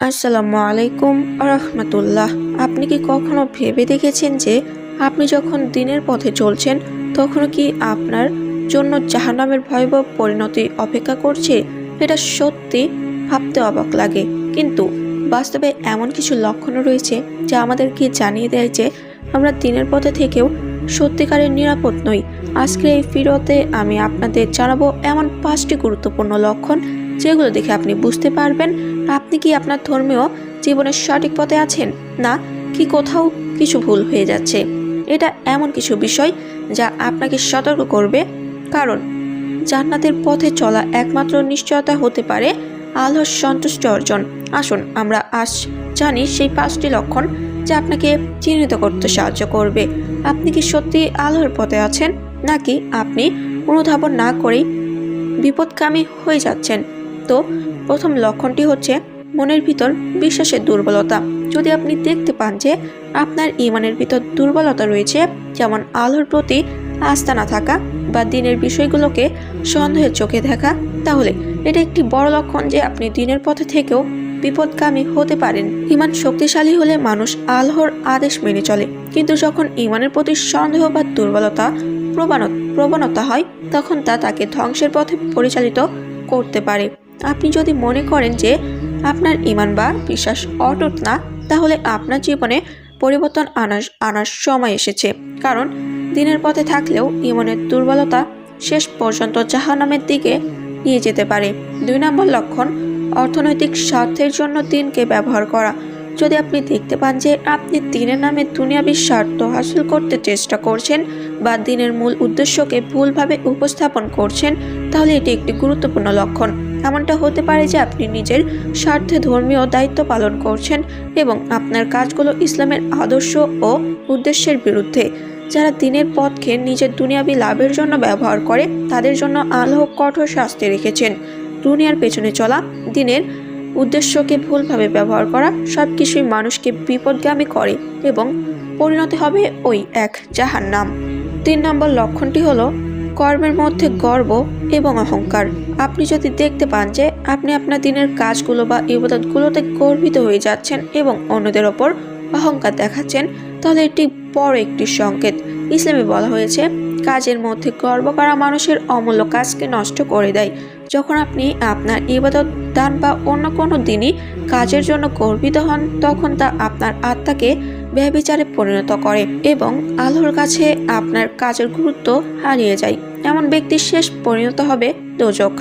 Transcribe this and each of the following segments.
আসসালামু আলাইকুম রাহমাতুল্লাহ। আপনি কি কখনো ভেবে দেখেছেন যে আপনি যখন দিনের পথে চলছেন তখনও কি আপনার জন্য জাহান্নামের ভয়াবহ পরিণতি অপেক্ষা করছে? এটা সত্যি ভাবতে অবাক লাগে, কিন্তু বাস্তবে এমন কিছু লক্ষণও রয়েছে যা আমাদেরকে জানিয়ে দেয় যে আমরা দিনের পথে থেকেও সত্যিকারের নিরাপদ নই। আজকের এই ভিডিওতে আমি আপনাদের জানাবো এমন 5টি গুরুত্বপূর্ণ লক্ষণ যেগুলো দেখে আপনি বুঝতে পারবেন আপনি কি আপনার ধর্মীয় জীবনের সঠিক পথে আছেন, না কি কোথাও কিছু ভুল হয়ে যাচ্ছে। এটা এমন কিছু বিষয় যা আপনাকে সতর্ক করবে, কারণ জান্নাতের পথে চলা একমাত্র নিশ্চয়তা হতে পারে আল্লাহর সন্তুষ্টি অর্জন। আসুন আমরা আজ জানি সেই 5টি লক্ষণ যা আপনাকে চিহ্নিত করতে সাহায্য করবে আপনি কি সত্যি আল্লাহর পথে আছেন, নাকি আপনি অনুধাবন না করেই বিপদগামী হয়ে যাচ্ছেন। তো প্রথম লক্ষণটি হচ্ছে মনের ভিতর বিশ্বাসের দুর্বলতা। যদি আপনি দেখতে পান যে আপনার ঈমানের ভিতর দুর্বলতা রয়েছে, যেমন আল্লাহর প্রতি আস্থা না থাকা বা দিনের বিষয়গুলোকে সন্দেহের চোখে দেখা, তাহলে এটা একটি বড় লক্ষণ যে আপনি দিনের পথে থেকেও বিপদগামী হতে পারেন। ঈমান শক্তিশালী হলে মানুষ আল্লাহর আদেশ মেনে চলে, কিন্তু যখন ঈমানের প্রতি সন্দেহ বা দুর্বলতা প্রবণতা হয় তখন তা তাকে ধ্বংসের পথে পরিচালিত করতে পারে। আপনি যদি মনে করেন যে আপনার ঈমান বা বিশ্বাস অটুট না, তাহলে আপনার জীবনে পরিবর্তন আনার সময় এসেছে, কারণ দিনের পথে থাকলেও ঈমানের দুর্বলতা শেষ পর্যন্ত জাহান্নামের দিকে নিয়ে যেতে পারে। 2 নম্বর লক্ষণ অর্থনৈতিক স্বার্থের জন্য দিনকে ব্যবহার করা। যদি আপনি দেখতে পান যে আপনি দিনের নামে দুনিয়াবী স্বার্থ হাসিল করতে চেষ্টা করছেন বা দিনের মূল উদ্দেশ্যকে ভুলভাবে উপস্থাপন করছেন, তাহলে এটি একটি গুরুত্বপূর্ণ লক্ষণ। এমনটা হতে পারে যে আপনি নিজের স্বার্থে ধর্মীয় দায়িত্ব পালন করছেন এবং আপনার কাজগুলো ইসলামের আদর্শ ও উদ্দেশ্যের বিরুদ্ধে। যারা দিনের পথকে নিজের দুনিয়াবী লাভের জন্য ব্যবহার করে তাদের জন্য আল্লাহ কঠোর শাস্তি রেখেছেন। দুনিয়ার পেছনে চলা, দিনের উদ্দেশ্যকে ভুলভাবে ব্যবহার করা সবকিছুই মানুষকে বিপদগামী করে এবং পরিণতি হবে ওই এক জাহান্নাম। 3 নম্বর লক্ষণটি হলো কর্মের মধ্যে গর্ব এবং অহংকার। আপনি যদি দেখতে পান যে আপনি আপনার দিনের কাজগুলো বা ইবাদতগুলোতে গর্বিত হয়ে যাচ্ছেন এবং অন্যদের ওপর অহংকার দেখাচ্ছেন, তাহলে এটি বড় একটি সংকেত। ইসলামে বলা হয়েছে কাজের মধ্যে গর্ব করা মানুষের অমূল্য কাজকে নষ্ট করে দেয়। যখন আপনি আপনার ইবাদত, দান বা অন্য কোনো দিনই কাজের জন্য গর্বিত হন, তখন তা আপনার আত্মাকে ব্যভিচারে পরিণত করে এবং আল্লাহর কাছে আপনার কাজের গুরুত্ব হারিয়ে যায়। এমন ব্যক্তির শেষ পরিণত হবে দোজখ,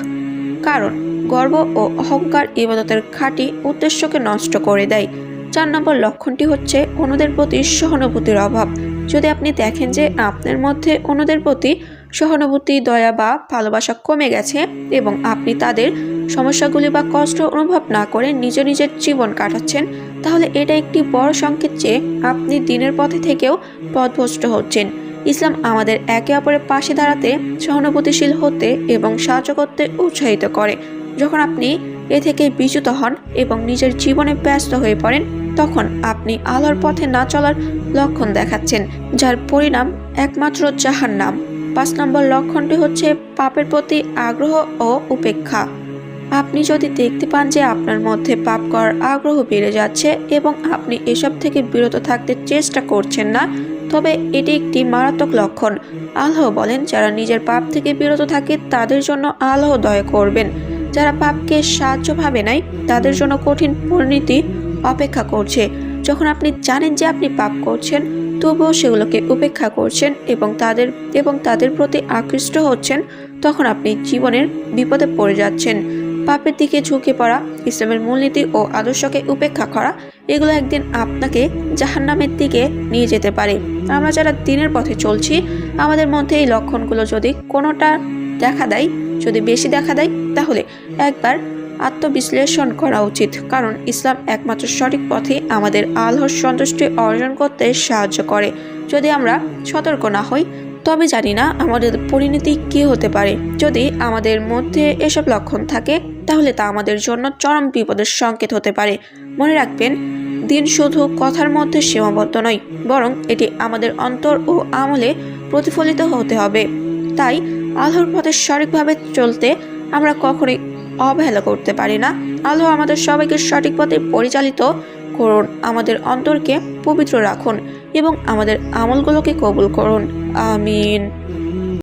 কারণ গর্ব ও অহংকার ইবাদতের খাঁটি উদ্দেশ্যকে নষ্ট করে দেয়। 4 নম্বর লক্ষণটি হচ্ছে অন্যদের প্রতি সহানুভূতির অভাব। যদি আপনি দেখেন যে আপনার মধ্যে অন্যদের প্রতি সহানুভূতি, দয়া বা ভালোবাসা কমে গেছে এবং আপনি তাদের সমস্যাগুলি বা কষ্ট অনুভব না করে নিজের জীবন কাটাচ্ছেন, তাহলে এটা একটি বড় সংকেত যে আপনি দিনের পথে থেকেও পথভ্রষ্ট হচ্ছেন। ইসলাম আমাদের একে অপরের পাশে দাঁড়াতে, সহানুভূতিশীল হতে এবং সাহায্য করতে উৎসাহিত করে। যখন আপনি এ থেকে বিচ্যুত হন এবং নিজের জীবনে ব্যস্ত হয়ে পড়েন, তখন আপনি আল্লাহর পথে না চলার লক্ষণ দেখাচ্ছেন, যার পরিণাম একমাত্র জাহান্নাম। 5 নম্বর লক্ষণটি হচ্ছে পাপের প্রতি আগ্রহ ও উপেক্ষা। আপনি যদি দেখতে পান যে আপনার মধ্যে পাপ করার আগ্রহ বেড়ে যাচ্ছে এবং আপনি এসব থেকে বিরত থাকতে চেষ্টা করছেন না, তবে এটি একটি মারাত্মক লক্ষণ। আল্লাহ বলেন, যারা নিজের পাপ থেকে বিরত থাকে তাদের জন্য আল্লাহ দয়া করবেন। যারা পাপকে সাহায্য ভাবে নাই তাদের জন্য কঠিন পরিণতি অপেক্ষা করছে। যখন আপনি জানেন যে আপনি পাপ করছেন তবুও সেগুলোকে উপেক্ষা করছেন এবং তাদের প্রতি আকৃষ্ট হচ্ছেন, তখন আপনি জীবনের বিপদে পড়ে যাচ্ছেন। পাপের দিকে ঝুঁকে পড়া, ইসলামের মূলনীতি ও আদর্শকে উপেক্ষা করা, এগুলো একদিন আপনাকে জাহান্নামের দিকে নিয়ে যেতে পারে। আমরা যারা দিনের পথে চলছি, আমাদের মধ্যে এই লক্ষণগুলো যদি কোনোটা দেখা দেয়, যদি বেশি দেখা দেয়, তাহলে একবার আত্মবিশ্লেষণ করা উচিত, কারণ ইসলাম একমাত্র সঠিক পথে আমাদের আল্লাহর সন্তুষ্টি অর্জন করতে সাহায্য করে। যদি আমরা সতর্ক না হই, তবে জানি না আমাদের পরিণতি কী হতে পারে। যদি আমাদের মধ্যে এসব লক্ষণ থাকে, তাহলে তা আমাদের জন্য চরম বিপদের সংকেত হতে পারে। মনে রাখবেন, দিন শুধু কথার মধ্যে সীমাবদ্ধ নয়, বরং এটি আমাদের অন্তর ও আমলে প্রতিফলিত হতে হবে। তাই আল্লাহর পথে সঠিকভাবে চলতে আমরা কখনোই অবহেলা করতে পারি না। আল্লাহ আমাদের সবাইকে সঠিক পথে পরিচালিত করুন, আমাদের অন্তরকে পবিত্র রাখুন এবং আমাদের আমলগুলোকে কবুল করুন। আমিন।